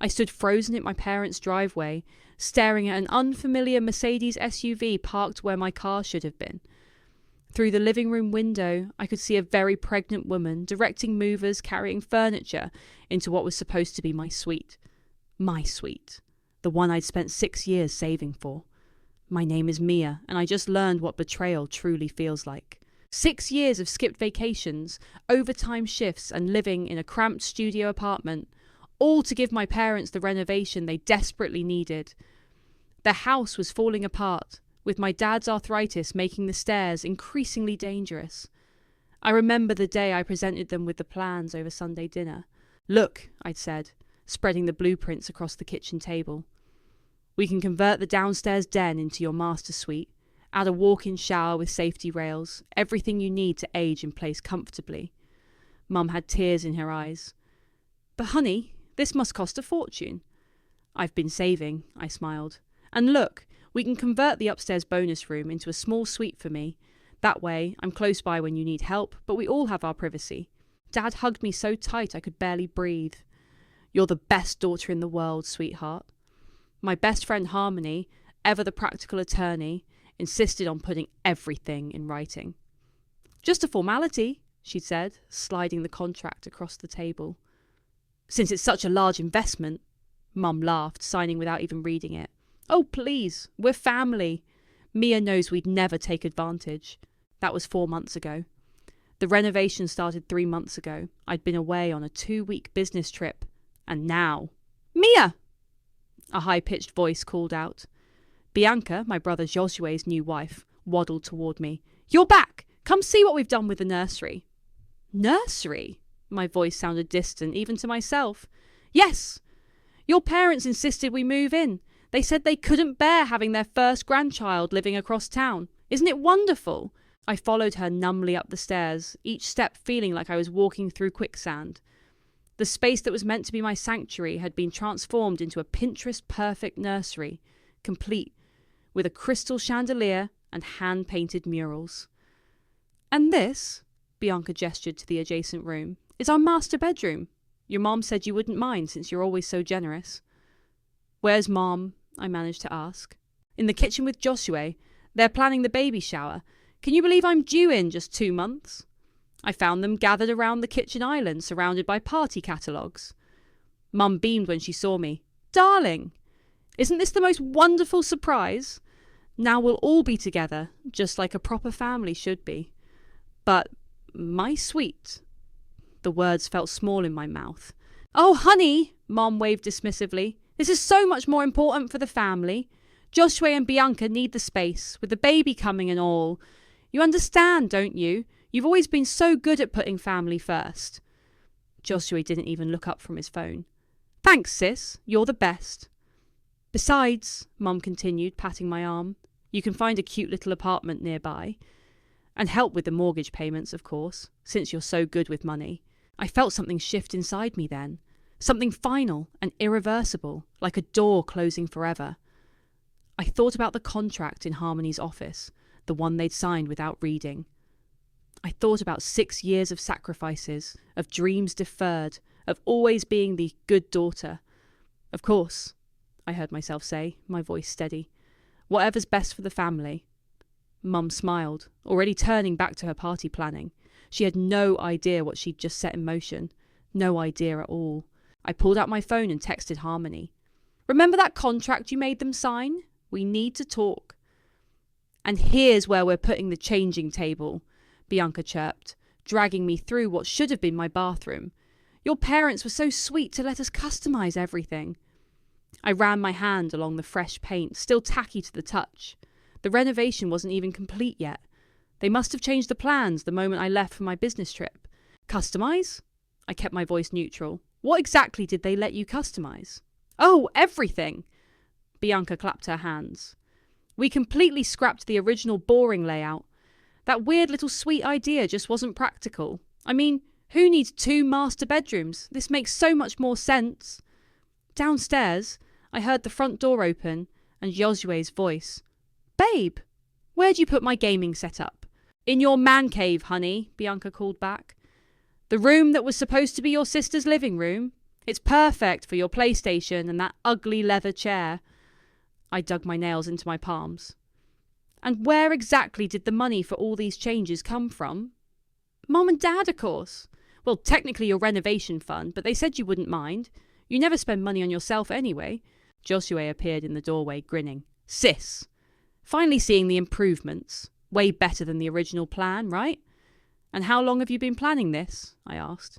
I stood frozen at my parents' driveway, staring at an unfamiliar Mercedes SUV parked where my car should have been. Through the living room window, I could see a very pregnant woman directing movers carrying furniture into what was supposed to be my suite. My suite. The one I'd spent 6 years saving for. My name is Mia, and I just learned what betrayal truly feels like. 6 years of skipped vacations, overtime shifts, and living in a cramped studio apartment, all to give my parents the renovation they desperately needed. Their house was falling apart, with my dad's arthritis making the stairs increasingly dangerous. I remember the day I presented them with the plans over Sunday dinner. "Look," I'd said, spreading the blueprints across the kitchen table. "We can convert the downstairs den into your master suite, add a walk-in shower with safety rails, everything you need to age in place comfortably." Mum had tears in her eyes. "But honey, this must cost a fortune." "I've been saving," I smiled. "And look, we can convert the upstairs bonus room into a small suite for me. That way, I'm close by when you need help, but we all have our privacy." Dad hugged me so tight I could barely breathe. "You're the best daughter in the world, sweetheart." My best friend Harmony, ever the practical attorney, insisted on putting everything in writing. "Just a formality," she said, sliding the contract across the table. "Since it's such a large investment," Mum laughed, signing without even reading it. "Oh, please, we're family. Mia knows we'd never take advantage." That was 4 months ago. The renovation started 3 months ago. I'd been away on a 2-week business trip. And now... "Mia!" A high-pitched voice called out. Bianca, my brother Josue's new wife, waddled toward me. "You're back! Come see what we've done with the nursery." "Nursery?" My voice sounded distant, even to myself. "Yes! Your parents insisted we move in. They said they couldn't bear having their first grandchild living across town. Isn't it wonderful?" I followed her numbly up the stairs, each step feeling like I was walking through quicksand. The space that was meant to be my sanctuary had been transformed into a Pinterest-perfect nursery, complete with a crystal chandelier and hand-painted murals. "And this," Bianca gestured to the adjacent room, "is our master bedroom. Your mom said you wouldn't mind since you're always so generous." "Where's Mom?" I managed to ask. "In the kitchen with Josue. They're planning the baby shower. Can you believe I'm due in just 2 months?" I found them gathered around the kitchen island, surrounded by party catalogues. Mum beamed when she saw me. "Darling, isn't this the most wonderful surprise? Now we'll all be together, just like a proper family should be. But my suite..." The words felt small in my mouth. "Oh, honey," Mom waved dismissively. "This is so much more important for the family. Joshua and Bianca need the space, with the baby coming and all. You understand, don't you? You've always been so good at putting family first." Joshua didn't even look up from his phone. "Thanks, sis. You're the best." "Besides," Mum continued, patting my arm, "you can find a cute little apartment nearby. And help with the mortgage payments, of course, since you're so good with money." I felt something shift inside me then. Something final and irreversible, like a door closing forever. I thought about the contract in Harmony's office, the one they'd signed without reading. I thought about 6 years of sacrifices, of dreams deferred, of always being the good daughter. "Of course," I heard myself say, my voice steady. "Whatever's best for the family." Mum smiled, already turning back to her party planning. She had no idea what she'd just set in motion. No idea at all. I pulled out my phone and texted Harmony. "Remember that contract you made them sign? We need to talk." "And here's where we're putting the changing table," Bianca chirped, dragging me through what should have been my bathroom. "Your parents were so sweet to let us customize everything." I ran my hand along the fresh paint, still tacky to the touch. The renovation wasn't even complete yet. They must have changed the plans the moment I left for my business trip. "Customize?" I kept my voice neutral. "What exactly did they let you customize?" "Oh, everything!" Bianca clapped her hands. "We completely scrapped the original boring layout. That weird little sweet idea just wasn't practical. I mean, who needs 2 master bedrooms? This makes so much more sense." Downstairs, I heard the front door open and Josue's voice. "Babe, where'd you put my gaming setup?" "In your man cave, honey," Bianca called back. "The room that was supposed to be your sister's living room?" It's perfect for your PlayStation and that ugly leather chair. I dug my nails into my palms. And where exactly did the money for all these changes come from? Mom and Dad, of course. Well, technically your renovation fund, but they said you wouldn't mind. You never spend money on yourself anyway. Josue appeared in the doorway, grinning. Sis, finally seeing the improvements. Way better than the original plan, right? And how long have you been planning this? I asked.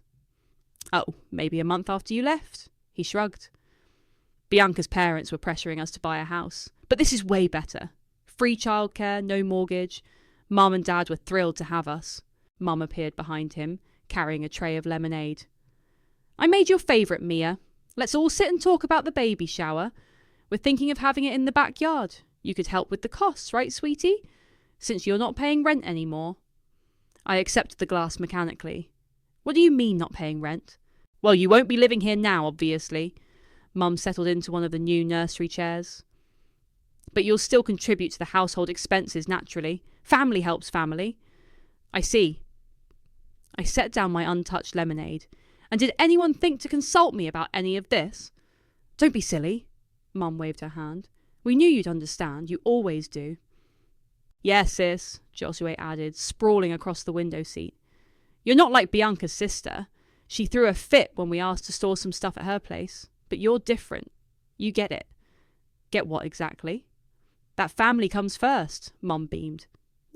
Oh, maybe a month after you left. He shrugged. Bianca's parents were pressuring us to buy a house. But this is way better. Free childcare, no mortgage. Mum and Dad were thrilled to have us. Mum appeared behind him, carrying a tray of lemonade. I made your favourite, Mia. Let's all sit and talk about the baby shower. We're thinking of having it in the backyard. You could help with the costs, right, sweetie? Since you're not paying rent anymore. I accepted the glass mechanically. What do you mean not paying rent? Well, you won't be living here now, obviously. Mum settled into one of the new nursery chairs. But you'll still contribute to the household expenses, naturally. Family helps family. I see. I set down my untouched lemonade. And did anyone think to consult me about any of this? Don't be silly. Mum waved her hand. We knew you'd understand. You always do. Yes, sis, Josue added, sprawling across the window seat. You're not like Bianca's sister. She threw a fit when we asked to store some stuff at her place. But you're different. You get it. Get what exactly? That family comes first, Mum beamed.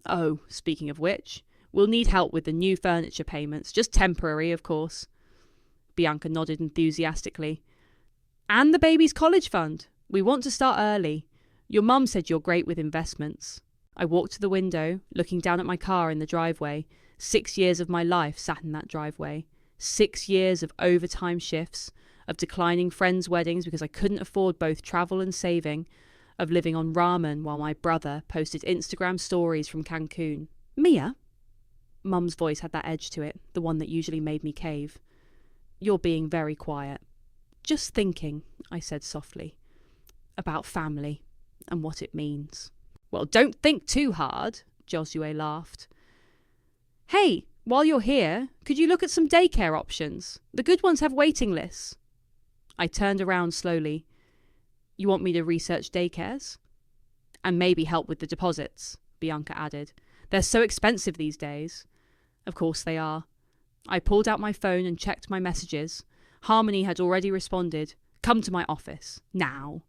Oh, speaking of which, we'll need help with the new furniture payments. Just temporary, of course. Bianca nodded enthusiastically. And the baby's college fund. We want to start early. Your mum said you're great with investments. I walked to the window, looking down at my car in the driveway. 6 years of my life sat in that driveway. 6 years of overtime shifts, of declining friends' weddings because I couldn't afford both travel and saving, of living on ramen while my brother posted Instagram stories from Cancun. Mia? Mum's voice had that edge to it, the one that usually made me cave. You're being very quiet. Just thinking, I said softly, about family and what it means. Well, don't think too hard, Josue laughed. Hey, while you're here, could you look at some daycare options? The good ones have waiting lists. I turned around slowly. You want me to research daycares? And maybe help with the deposits, Bianca added. They're so expensive these days. Of course they are. I pulled out my phone and checked my messages. Harmony had already responded. Come to my office. Now.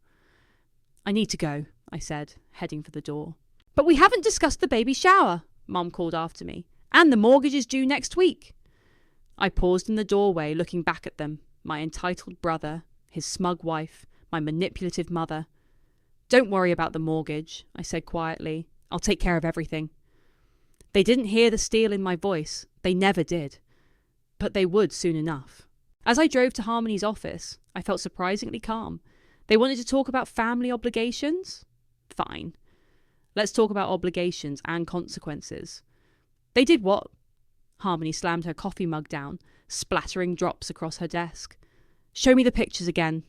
I need to go, I said, heading for the door. But we haven't discussed the baby shower, Mum called after me. And the mortgage is due next week. I paused in the doorway, looking back at them. My entitled brother, his smug wife, my manipulative mother. Don't worry about the mortgage, I said quietly. I'll take care of everything. They didn't hear the steel in my voice. They never did. But they would soon enough. As I drove to Harmony's office, I felt surprisingly calm. They wanted to talk about family obligations? Fine. Let's talk about obligations and consequences. They did what? Harmony slammed her coffee mug down, splattering drops across her desk. Show me the pictures again.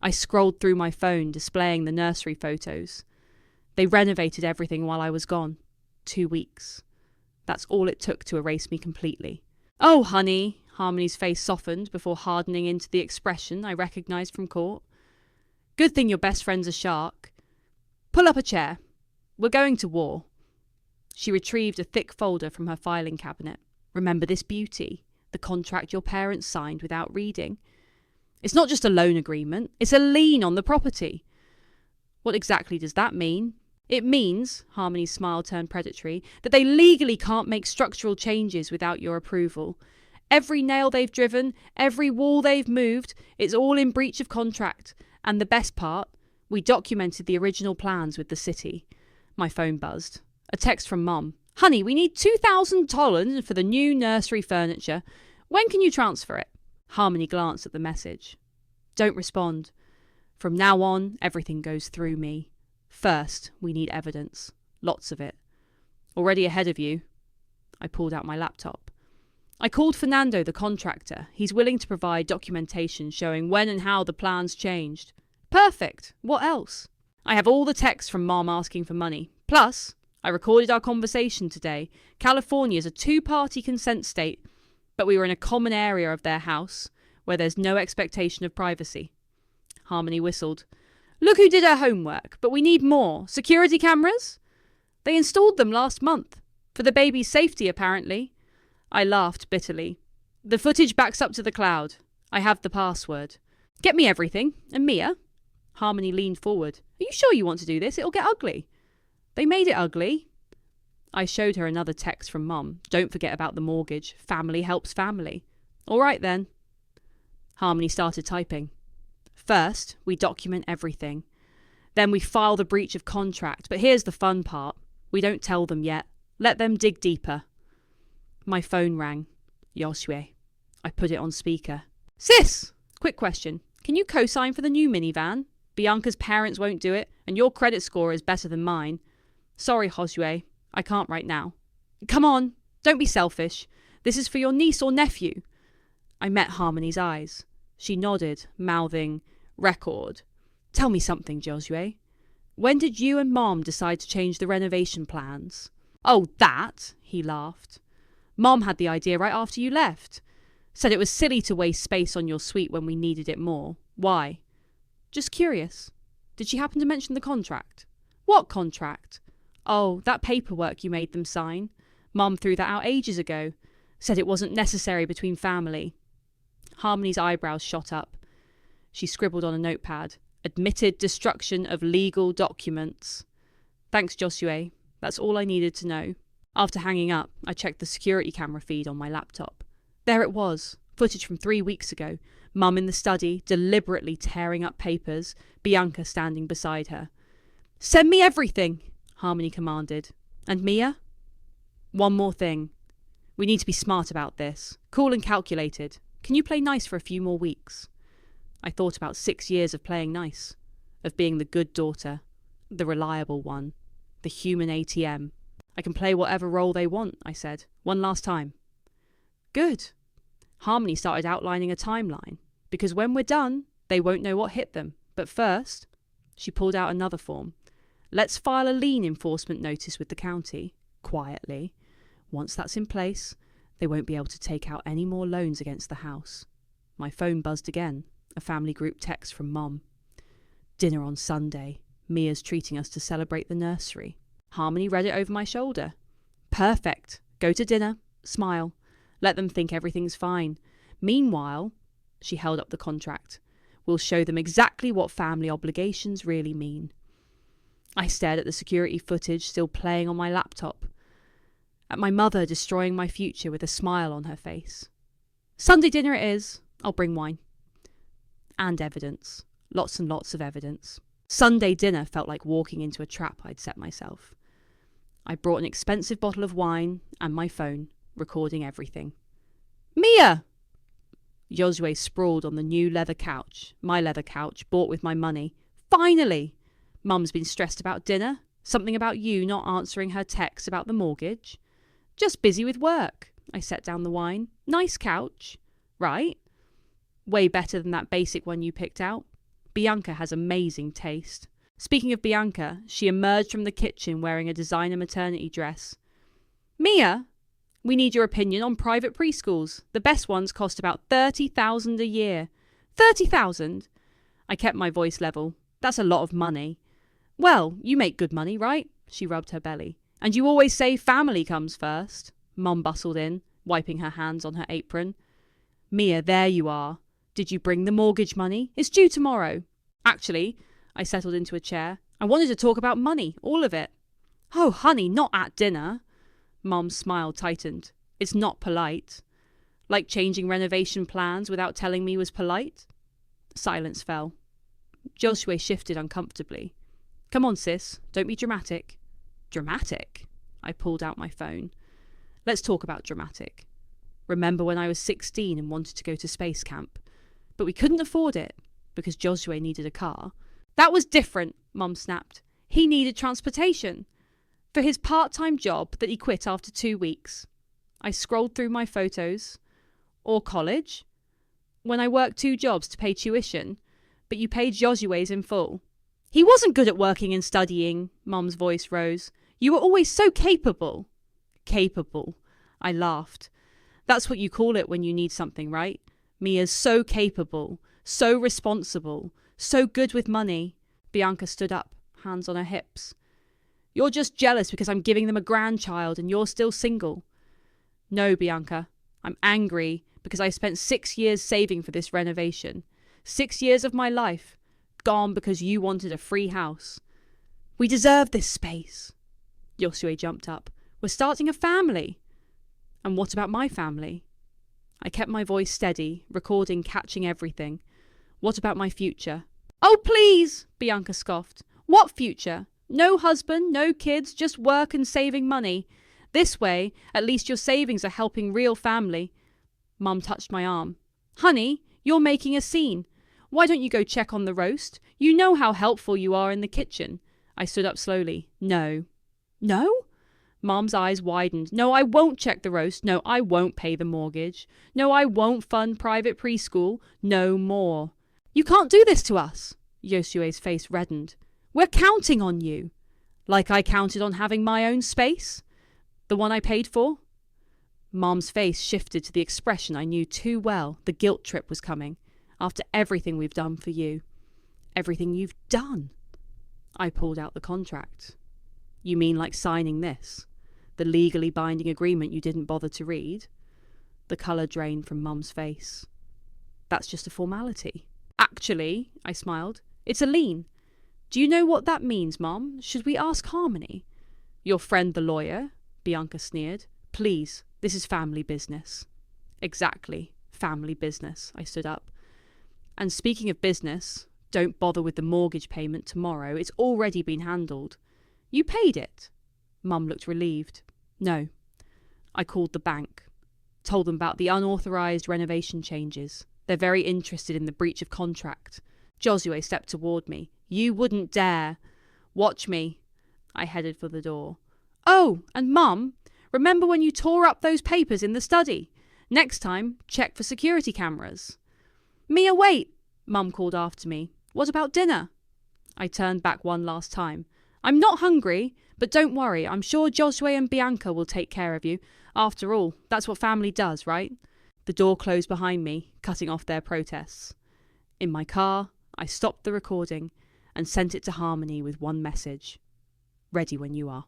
I scrolled through my phone, displaying the nursery photos. They renovated everything while I was gone. 2 weeks. That's all it took to erase me completely. Oh, honey, Harmony's face softened before hardening into the expression I recognised from court. Good thing your best friend's a shark. Pull up a chair. We're going to war. She retrieved a thick folder from her filing cabinet. Remember this beauty? The contract your parents signed without reading. It's not just a loan agreement, it's a lien on the property. What exactly does that mean? It means, Harmony's smile turned predatory, that they legally can't make structural changes without your approval. Every nail they've driven, every wall they've moved, it's all in breach of contract. And the best part, we documented the original plans with the city. My phone buzzed. A text from Mum. Honey, we need $2,000 for the new nursery furniture. When can you transfer it? Harmony glanced at the message. Don't respond. From now on, everything goes through me. First, we need evidence. Lots of it. Already ahead of you. I pulled out my laptop. I called Fernando, the contractor. He's willing to provide documentation showing when and how the plans changed. Perfect. What else? I have all the texts from Mom asking for money. Plus, I recorded our conversation today. California is a 2-party consent state, but we were in a common area of their house where there's no expectation of privacy. Harmony whistled. Look who did her homework, but we need more. Security cameras? They installed them last month. For the baby's safety, apparently. I laughed bitterly. The footage backs up to the cloud. I have the password. Get me everything. And Mia? Harmony leaned forward. Are you sure you want to do this? It'll get ugly. They made it ugly. I showed her another text from Mum. Don't forget about the mortgage. Family helps family. All right then. Harmony started typing. First, we document everything. Then we file the breach of contract. But here's the fun part. We don't tell them yet. Let them dig deeper. My phone rang. Josue. I put it on speaker. Sis! Quick question. Can you co-sign for the new minivan? Bianca's parents won't do it, and your credit score is better than mine. Sorry, Josue. I can't right now. Come on. Don't be selfish. This is for your niece or nephew. I met Harmony's eyes. She nodded, mouthing, record. Tell me something, Josue. When did you and Mom decide to change the renovation plans? Oh, that, he laughed. Mom had the idea right after you left. Said it was silly to waste space on your suite when we needed it more. Why? Just curious. Did she happen to mention the contract? What contract? Oh, that paperwork you made them sign. Mum threw that out ages ago. Said it wasn't necessary between family. Harmony's eyebrows shot up. She scribbled on a notepad. Admitted destruction of legal documents. Thanks, Josue. That's all I needed to know. After hanging up, I checked the security camera feed on my laptop. There it was. Footage from 3 weeks ago. Mum in the study, deliberately tearing up papers. Bianca standing beside her. Send me everything, Harmony commanded. And Mia? One more thing. We need to be smart about this. Cool and calculated. Can you play nice for a few more weeks? I thought about 6 years of playing nice. Of being the good daughter. The reliable one. The human ATM. I can play whatever role they want, I said. One last time. Good. Harmony started outlining a timeline. Because when we're done, they won't know what hit them. But first, she pulled out another form. Let's file a lien enforcement notice with the county. Quietly. Once that's in place, they won't be able to take out any more loans against the house. My phone buzzed again. A family group text from Mom. Dinner on Sunday. Mia's treating us to celebrate the nursery. Harmony read it over my shoulder. Perfect. Go to dinner. Smile. Let them think everything's fine. Meanwhile, she held up the contract. We'll show them exactly what family obligations really mean. I stared at the security footage still playing on my laptop. At my mother destroying my future with a smile on her face. Sunday dinner it is. I'll bring wine. And evidence. Lots and lots of evidence. Sunday dinner felt like walking into a trap I'd set myself. I brought an expensive bottle of wine and my phone, recording everything. Mia! Josue sprawled on the new leather couch, my leather couch, bought with my money. Finally! Mum's been stressed about dinner. Something about you not answering her texts about the mortgage. Just busy with work. I set down the wine. Nice couch. Right? Way better than that basic one you picked out. Bianca has amazing taste. Speaking of Bianca, she emerged from the kitchen wearing a designer maternity dress. Mia, we need your opinion on private preschools. The best ones cost about $30,000 a year. 30,000? I kept my voice level. That's a lot of money. Well, you make good money, right? She rubbed her belly. And you always say family comes first. Mum bustled in, wiping her hands on her apron. Mia, there you are. Did you bring the mortgage money? It's due tomorrow. Actually, I settled into a chair. I wanted to talk about money, all of it. Oh, honey, not at dinner. Mum's smile tightened. It's not polite. Like changing renovation plans without telling me was polite? Silence fell. Josue shifted uncomfortably. Come on, sis. Don't be dramatic. Dramatic? I pulled out my phone. Let's talk about dramatic. Remember when I was 16 and wanted to go to space camp? But we couldn't afford it because Josue needed a car. That was different, Mum snapped. He needed transportation for his part-time job that he quit after 2 weeks. I scrolled through my photos. Or college. When I worked 2 jobs to pay tuition, but you paid Josue's in full. He wasn't good at working and studying, Mum's voice rose. You were always so capable. Capable. I laughed. That's what you call it when you need something, right? Mia's so capable, so responsible, so good with money. Bianca stood up, hands on her hips. You're just jealous because I'm giving them a grandchild and you're still single. No, Bianca. I'm angry because I spent 6 years saving for this renovation. 6 years of my life, gone because you wanted a free house. We deserve this space. Josue jumped up. We're starting a family. And what about my family? I kept my voice steady, recording, catching everything. What about my future? Oh, please, Bianca scoffed. What future? No husband, no kids, just work and saving money. This way, at least your savings are helping real family. Mum touched my arm. Honey, you're making a scene. Why don't you go check on the roast? You know how helpful you are in the kitchen. I stood up slowly. No. No? Mum's eyes widened. No, I won't check the roast. No, I won't pay the mortgage. No, I won't fund private preschool. No more. You can't do this to us. Josue's face reddened. We're counting on you. Like I counted on having my own space? The one I paid for? Mum's face shifted to the expression I knew too well. The guilt trip was coming. After everything we've done for you. Everything you've done. I pulled out the contract. You mean like signing this? The legally binding agreement you didn't bother to read? The colour drained from Mum's face. That's just a formality. Actually, I smiled, it's a lien. Do you know what that means, Mum? Should we ask Harmony? Your friend the lawyer? Bianca sneered. Please, this is family business. Exactly, family business. I stood up. And speaking of business, don't bother with the mortgage payment tomorrow. It's already been handled. You paid it? Mum looked relieved. No. I called the bank. Told them about the unauthorised renovation changes. They're very interested in the breach of contract. Josue stepped toward me. You wouldn't dare. Watch me. I headed for the door. Oh, and Mum, remember when you tore up those papers in the study? Next time, check for security cameras. Mia, wait, Mum called after me. What about dinner? I turned back one last time. I'm not hungry, but don't worry, I'm sure Josue and Bianca will take care of you. After all, that's what family does, right? The door closed behind me, cutting off their protests. In my car, I stopped the recording and sent it to Harmony with one message. Ready when you are.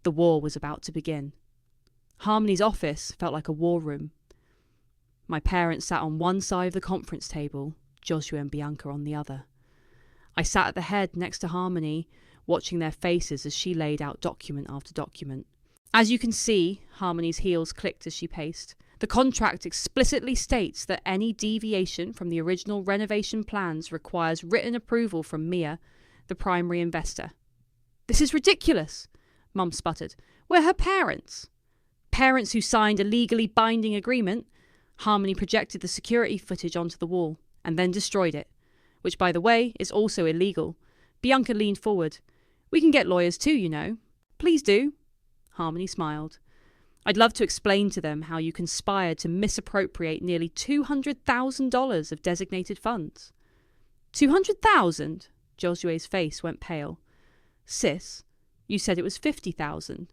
The war was about to begin. Harmony's office felt like a war room. My parents sat on one side of the conference table, Josue and Bianca on the other. I sat at the head next to Harmony, watching their faces as she laid out document after document. As you can see, Harmony's heels clicked as she paced. The contract explicitly states that any deviation from the original renovation plans requires written approval from Mia, the primary investor. This is ridiculous, Mum sputtered. We're her parents. Parents who signed a legally binding agreement. Harmony projected the security footage onto the wall and then destroyed it, which, by the way, is also illegal. Bianca leaned forward. We can get lawyers too, you know. Please do. Harmony smiled. I'd love to explain to them how you conspired to misappropriate nearly $200,000 of designated funds. 200,000? Josue's face went pale. Sis, you said it was 50,000.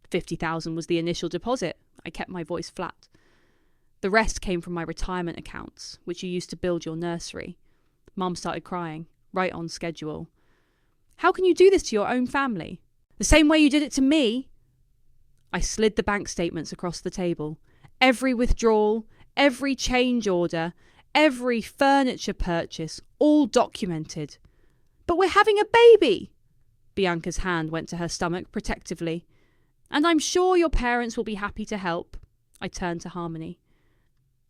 50,000 was the initial deposit. I kept my voice flat. The rest came from my retirement accounts, which you used to build your nursery. Mum started crying, right on schedule. How can you do this to your own family? The same way you did it to me. I slid the bank statements across the table. Every withdrawal, every change order, every furniture purchase, all documented. But we're having a baby! Bianca's hand went to her stomach protectively. And I'm sure your parents will be happy to help. I turned to Harmony.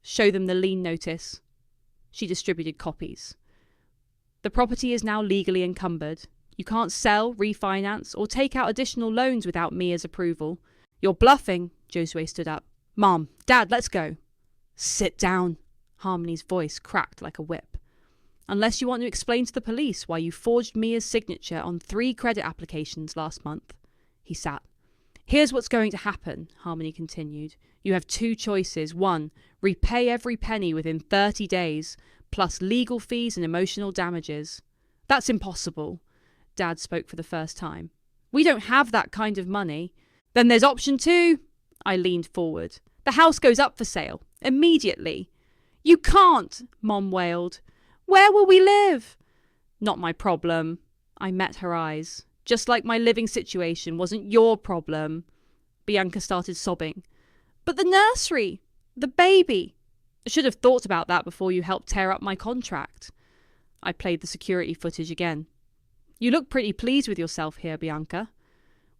Show them the lien notice. She distributed copies. The property is now legally encumbered. You can't sell, refinance, or take out additional loans without Mia's approval. You're bluffing, Josue stood up. Mom, Dad, let's go. Sit down. Harmony's voice cracked like a whip. Unless you want to explain to the police why you forged Mia's signature on 3 credit applications last month. He sat. Here's what's going to happen, Harmony continued. You have 2 choices. 1, repay every penny within 30 days, plus legal fees and emotional damages. That's impossible. Dad spoke for the first time. We don't have that kind of money. Then there's option 2. I leaned forward. The house goes up for sale. Immediately. You can't, Mom wailed. Where will we live? Not my problem. I met her eyes. Just like my living situation wasn't your problem. Bianca started sobbing. But the nursery, the baby. I should have thought about that before you helped tear up my contract. I played the security footage again. You look pretty pleased with yourself here, Bianca.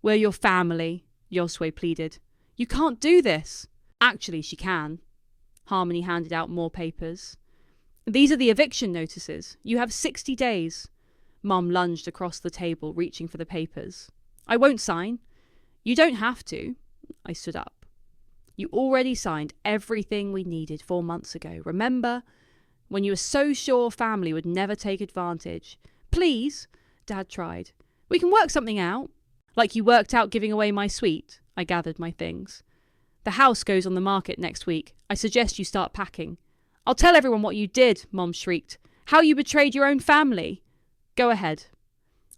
We're your family, Josue pleaded. You can't do this. Actually, she can. Harmony handed out more papers. These are the eviction notices. You have 60 days. Mum lunged across the table, reaching for the papers. I won't sign. You don't have to. I stood up. You already signed everything we needed 4 months ago. Remember? When you were so sure family would never take advantage. Please, Dad tried. We can work something out. Like you worked out giving away my suite. I gathered my things. The house goes on the market next week. I suggest you start packing. I'll tell everyone what you did, Mom shrieked. How you betrayed your own family. Go ahead.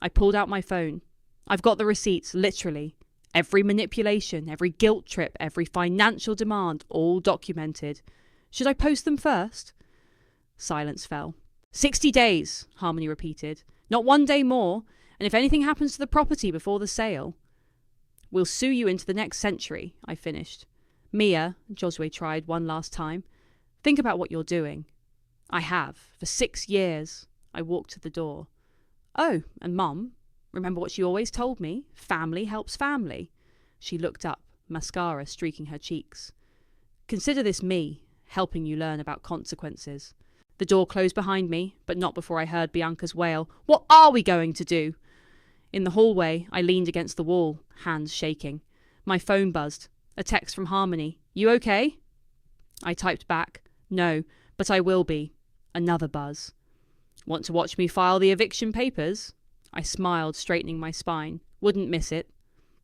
I pulled out my phone. I've got the receipts, literally. Every manipulation, every guilt trip, every financial demand, all documented. Should I post them first? Silence fell. 60 days, Harmony repeated. Not 1 day more, and if anything happens to the property before the sale. We'll sue you into the next century, I finished. Mia, Josue tried one last time. Think about what you're doing. I have, for 6 years. I walked to the door. Oh, and Mum, remember what she always told me? Family helps family. She looked up, mascara streaking her cheeks. Consider this me, helping you learn about consequences. The door closed behind me, but not before I heard Bianca's wail. What are we going to do? In the hallway, I leaned against the wall, hands shaking. My phone buzzed. A text from Harmony. You okay? I typed back. No, but I will be. Another buzz. Want to watch me file the eviction papers? I smiled, straightening my spine. Wouldn't miss it.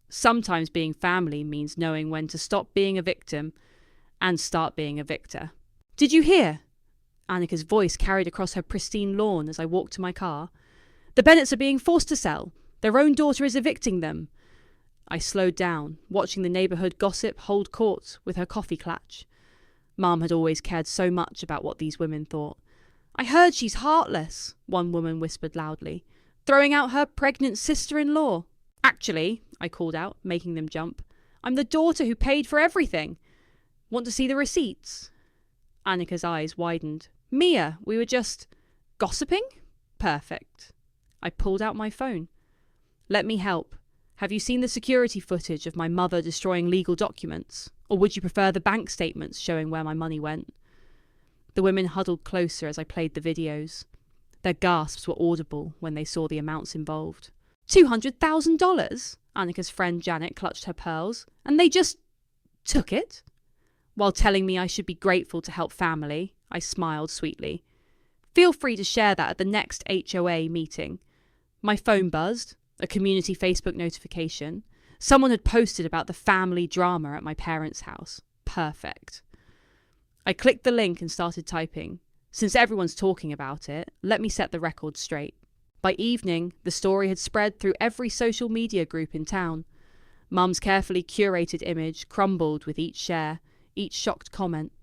Sometimes being family means knowing when to stop being a victim and start being a victor. Did you hear? Annika's voice carried across her pristine lawn as I walked to my car. The Bennetts are being forced to sell. Their own daughter is evicting them. I slowed down, watching the neighbourhood gossip hold court with her coffee clutch. Mum had always cared so much about what these women thought. I heard she's heartless, one woman whispered loudly, throwing out her pregnant sister-in-law. Actually, I called out, making them jump, I'm the daughter who paid for everything. Want to see the receipts? Annika's eyes widened. Mia, we were just gossiping? Perfect. I pulled out my phone. Let me help. Have you seen the security footage of my mother destroying legal documents? Or would you prefer the bank statements showing where my money went? The women huddled closer as I played the videos. Their gasps were audible when they saw the amounts involved. $200,000? Annika's friend Janet clutched her pearls. And they just took it? While telling me I should be grateful to help family, I smiled sweetly. Feel free to share that at the next HOA meeting. My phone buzzed, a community Facebook notification. Someone had posted about the family drama at my parents' house. Perfect. I clicked the link and started typing. Since everyone's talking about it, let me set the record straight. By evening, the story had spread through every social media group in town. Mum's carefully curated image crumbled with each share, each shocked comment.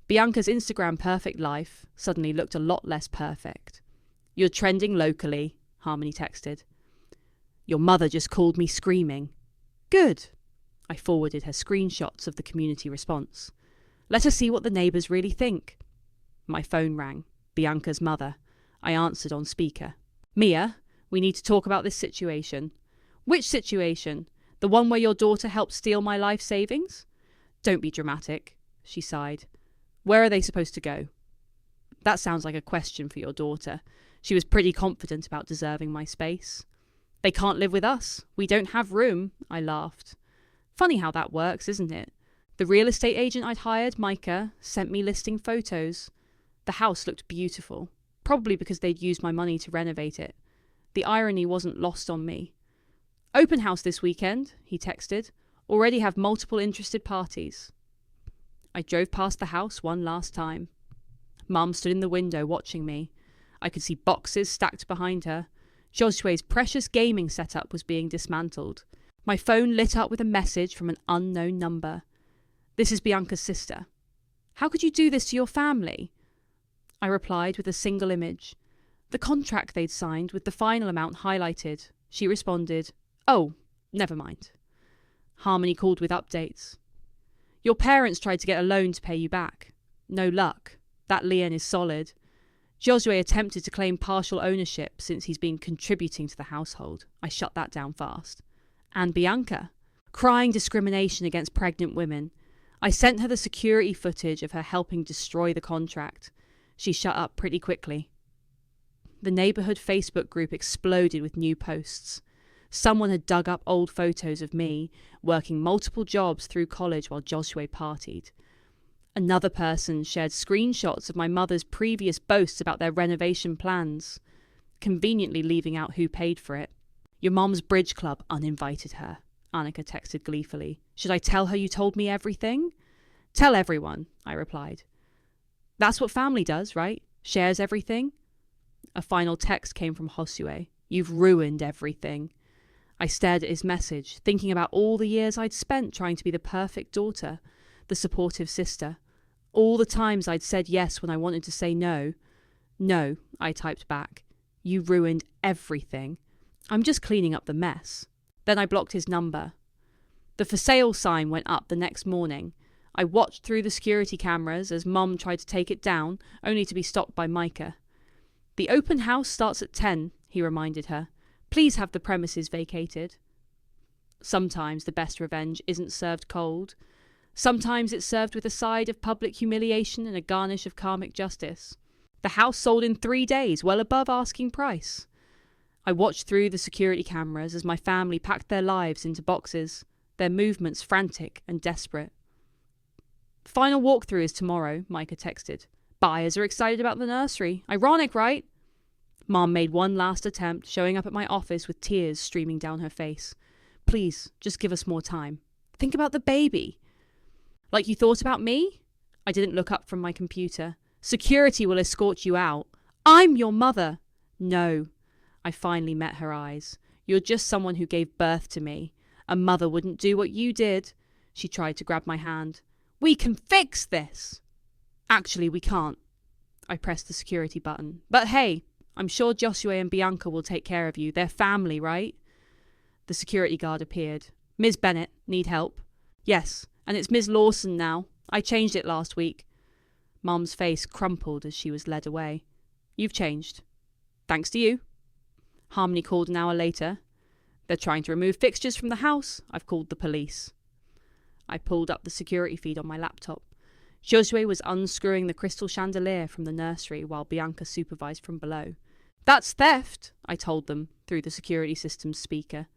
Bianca's Instagram perfect life suddenly looked a lot less perfect. You're trending locally, Harmony texted. Your mother just called me screaming. Good. I forwarded her screenshots of the community response. Let us see what the neighbours really think. My phone rang. Bianca's mother. I answered on speaker. Mia, we need to talk about this situation. Which situation? The one where your daughter helped steal my life savings? Don't be dramatic, she sighed. Where are they supposed to go? That sounds like a question for your daughter. She was pretty confident about deserving my space. They can't live with us. We don't have room, I laughed. Funny how that works, isn't it? The real estate agent I'd hired, Micah, sent me listing photos. The house looked beautiful, probably because they'd used my money to renovate it. The irony wasn't lost on me. Open house this weekend, he texted. Already have multiple interested parties. I drove past the house one last time. Mum stood in the window watching me. I could see boxes stacked behind her. Josue's precious gaming setup was being dismantled. My phone lit up with a message from an unknown number. This is Bianca's sister. How could you do this to your family? I replied with a single image. The contract they'd signed with the final amount highlighted. She responded, "Oh, never mind." Harmony called with updates. "Your parents tried to get a loan to pay you back. No luck. That lien is solid. Josue attempted to claim partial ownership since he's been contributing to the household. I shut that down fast. And Bianca, crying discrimination against pregnant women. I sent her the security footage of her helping destroy the contract. She shut up pretty quickly." The neighbourhood Facebook group exploded with new posts. Someone had dug up old photos of me working multiple jobs through college while Josue partied. Another person shared screenshots of my mother's previous boasts about their renovation plans, conveniently leaving out who paid for it. "Your mom's bridge club uninvited her," Annika texted gleefully. "Should I tell her you told me everything?" "Tell everyone," I replied. "That's what family does, right? Shares everything?" A final text came from Josue. "You've ruined everything." I stared at his message, thinking about all the years I'd spent trying to be the perfect daughter, the supportive sister. All the times I'd said yes when I wanted to say no. "No," I typed back. "You ruined everything. I'm just cleaning up the mess." Then I blocked his number. The for sale sign went up the next morning. I watched through the security cameras as Mum tried to take it down, only to be stopped by Micah. "The open house starts at 10, he reminded her. "Please have the premises vacated." Sometimes the best revenge isn't served cold. Sometimes it's served with a side of public humiliation and a garnish of karmic justice. The house sold in 3 days, well above asking price. I watched through the security cameras as my family packed their lives into boxes, their movements frantic and desperate. "Final walkthrough is tomorrow," Micah texted. "Buyers are excited about the nursery. Ironic, right?" Mom made one last attempt, showing up at my office with tears streaming down her face. "Please, just give us more time. Think about the baby." "Like you thought about me?" I didn't look up from my computer. "Security will escort you out." "I'm your mother." "No." I finally met her eyes. "You're just someone who gave birth to me. A mother wouldn't do what you did." She tried to grab my hand. "We can fix this." "Actually, we can't." I pressed the security button. "But hey, I'm sure Josue and Bianca will take care of you. They're family, right?" The security guard appeared. "Ms. Bennett, need help?" "Yes, and it's Ms. Lawson now. I changed it last week." Mum's face crumpled as she was led away. "You've changed." "Thanks to you." Harmony called an hour later. "They're trying to remove fixtures from the house. I've called the police." I pulled up the security feed on my laptop. Josue was unscrewing the crystal chandelier from the nursery while Bianca supervised from below. "That's theft," I told them through the security system's speaker.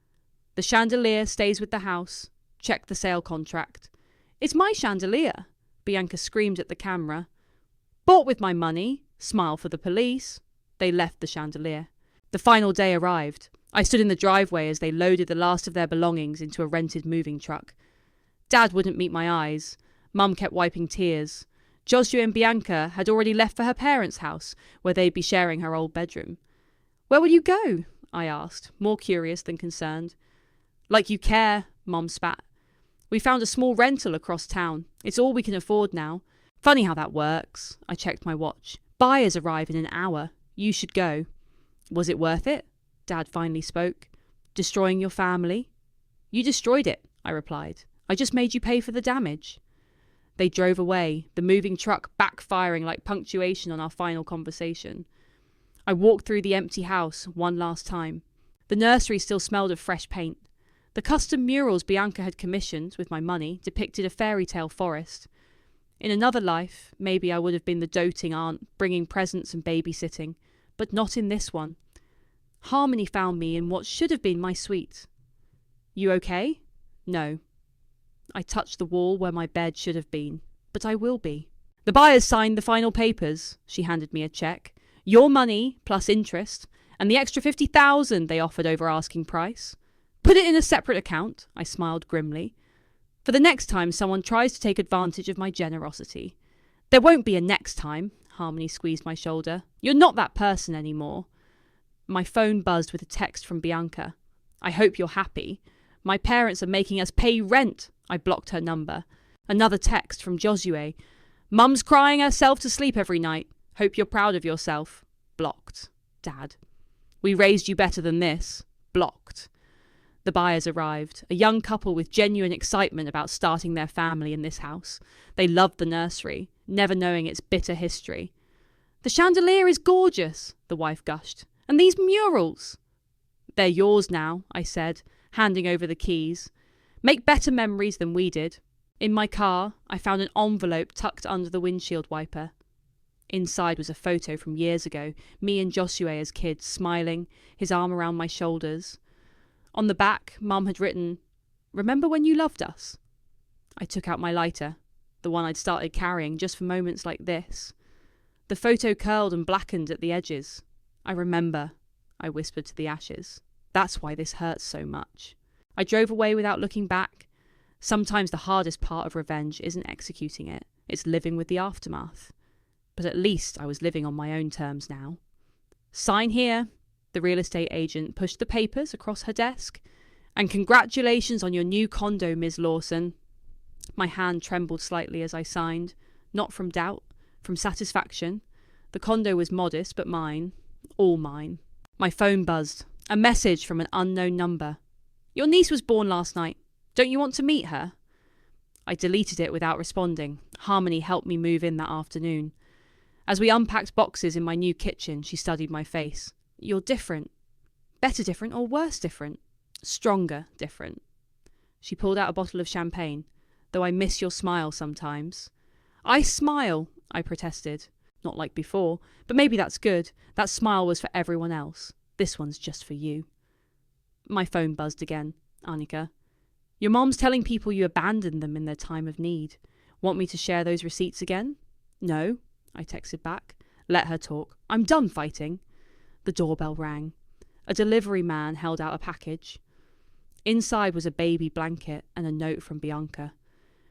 "The chandelier stays with the house. Check the sale contract." "It's my chandelier," Bianca screamed at the camera. "Bought with my money. Smile for the police." They left the chandelier. The final day arrived. I stood in the driveway as they loaded the last of their belongings into a rented moving truck. Dad wouldn't meet my eyes. Mum kept wiping tears. Josue and Bianca had already left for her parents' house, where they'd be sharing her old bedroom. "Where will you go?" I asked, more curious than concerned. "Like you care," Mum spat. "We found a small rental across town. It's all we can afford now. Funny how that works." I checked my watch. "Buyers arrive in an hour. You should go." "Was it worth it?" Dad finally spoke. "Destroying your family?" "You destroyed it," I replied. "I just made you pay for the damage." They drove away, the moving truck backfiring like punctuation on our final conversation. I walked through the empty house one last time. The nursery still smelled of fresh paint. The custom murals Bianca had commissioned, with my money, depicted a fairy tale forest. In another life, maybe I would have been the doting aunt, bringing presents and babysitting, but not in this one. Harmony found me in what should have been my suite. "You okay?" "No." I touched the wall where my bed should have been, but I will be. "The buyers signed the final papers." She handed me a cheque. "Your money, plus interest, and the extra 50,000 they offered over asking price. Put it in a separate account," I smiled grimly, "for the next time someone tries to take advantage of my generosity." "There won't be a next time," Harmony squeezed my shoulder. "You're not that person anymore." My phone buzzed with a text from Bianca. "I hope you're happy. My parents are making us pay rent." I blocked her number. Another text from Josue. Mum's crying herself to sleep every night. Hope you're proud of yourself. Blocked. Dad. We raised you better than this. Blocked. The buyers arrived, a young couple with genuine excitement about starting their family in this house. They loved the nursery, never knowing its bitter history. The chandelier is gorgeous, the wife gushed. And these murals. They're yours now, I said, handing over the keys. Make better memories than we did. In my car, I found an envelope tucked under the windshield wiper. Inside was a photo from years ago, me and Josue as kids, smiling, his arm around my shoulders. On the back, Mum had written, "Remember when you loved us?" I took out my lighter, the one I'd started carrying just for moments like this. The photo curled and blackened at the edges. I remember, I whispered to the ashes. That's why this hurts so much. I drove away without looking back. Sometimes the hardest part of revenge isn't executing it, it's living with the aftermath. But at least I was living on my own terms now. Sign here. The real estate agent pushed the papers across her desk. And congratulations on your new condo, Ms. Lawson. My hand trembled slightly as I signed, not from doubt, from satisfaction. The condo was modest, but mine. All mine. My phone buzzed. A message from an unknown number. Your niece was born last night. Don't you want to meet her? I deleted it without responding. Harmony helped me move in that afternoon. As we unpacked boxes in my new kitchen, she studied my face. You're different. Better different or worse different? Stronger different. She pulled out a bottle of champagne, though I miss your smile sometimes. I smile, I protested. Not like before, but maybe that's good. That smile was for everyone else. This one's just for you. My phone buzzed again. Annika. Your mom's telling people you abandoned them in their time of need. Want me to share those receipts again? No, I texted back. Let her talk. I'm done fighting. The doorbell rang. A delivery man held out a package. Inside was a baby blanket and a note from Bianca.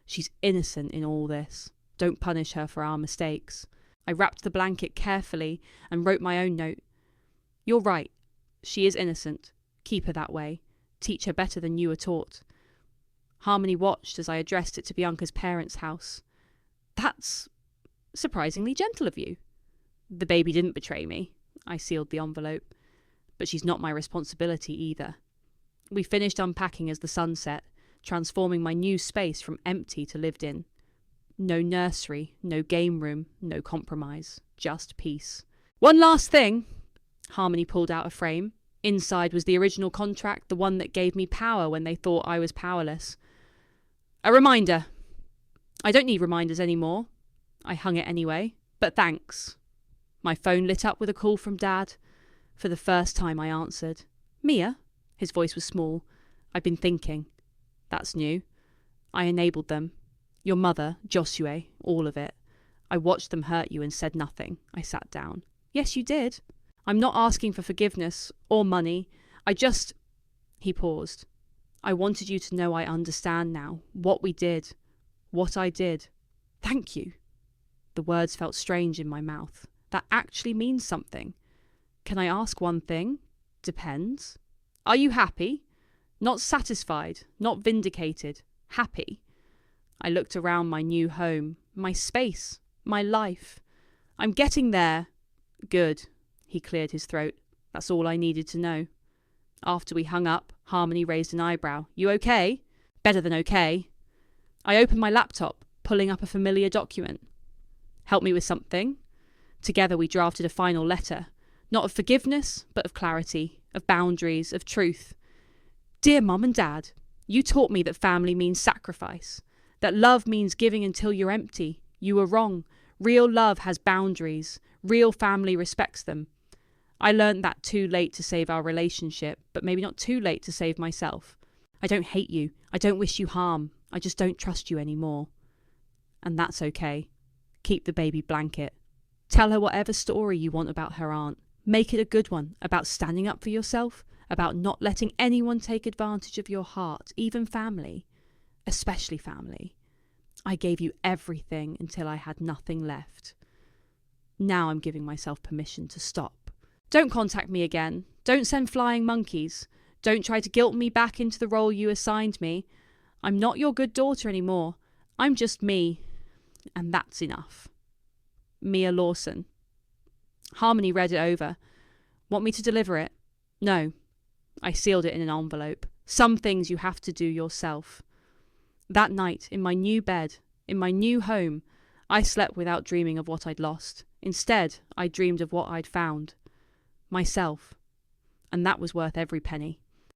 She's innocent in all this. Don't punish her for our mistakes. I wrapped the blanket carefully and wrote my own note. You're right. She is innocent. Keep her that way. Teach her better than you were taught. Harmony watched as I addressed it to Bianca's parents' house. That's surprisingly gentle of you. The baby didn't betray me. I sealed the envelope. But she's not my responsibility either. We finished unpacking as the sun set, transforming my new space from empty to lived in. No nursery, no game room, no compromise. Just peace. One last thing. Harmony pulled out a frame. Inside was the original contract, the one that gave me power when they thought I was powerless. A reminder. I don't need reminders anymore. I hung it anyway. But thanks. My phone lit up with a call from Dad. For the first time I answered. Mia? His voice was small. I'd been thinking. That's new. I enabled them. Your mother, Josue, all of it. I watched them hurt you and said nothing. I sat down. Yes, you did. I'm not asking for forgiveness or money. He paused. I wanted you to know I understand now. What we did. What I did. Thank you. The words felt strange in my mouth. That actually means something. Can I ask one thing? Depends. Are you happy? Not satisfied, not vindicated. Happy. I looked around my new home, my space, my life. I'm getting there. Good. He cleared his throat. That's all I needed to know. After we hung up, Harmony raised an eyebrow. You okay? Better than okay. I opened my laptop, pulling up a familiar document. Help me with something? Together we drafted a final letter. Not of forgiveness, but of clarity, of boundaries, of truth. Dear Mum and Dad, you taught me that family means sacrifice, that love means giving until you're empty. You were wrong. Real love has boundaries. Real family respects them. I learned that too late to save our relationship, but maybe not too late to save myself. I don't hate you. I don't wish you harm. I just don't trust you anymore. And that's okay. Keep the baby blanket. Tell her whatever story you want about her aunt. Make it a good one, about standing up for yourself, about not letting anyone take advantage of your heart, even family, especially family. I gave you everything until I had nothing left. Now I'm giving myself permission to stop. Don't contact me again. Don't send flying monkeys. Don't try to guilt me back into the role you assigned me. I'm not your good daughter anymore. I'm just me. And that's enough. Mia Lawson. Harmony read it over. Want me to deliver it? No. I sealed it in an envelope. Some things you have to do yourself. That night, in my new bed, in my new home, I slept without dreaming of what I'd lost. Instead, I dreamed of what I'd found. Myself. And that was worth every penny.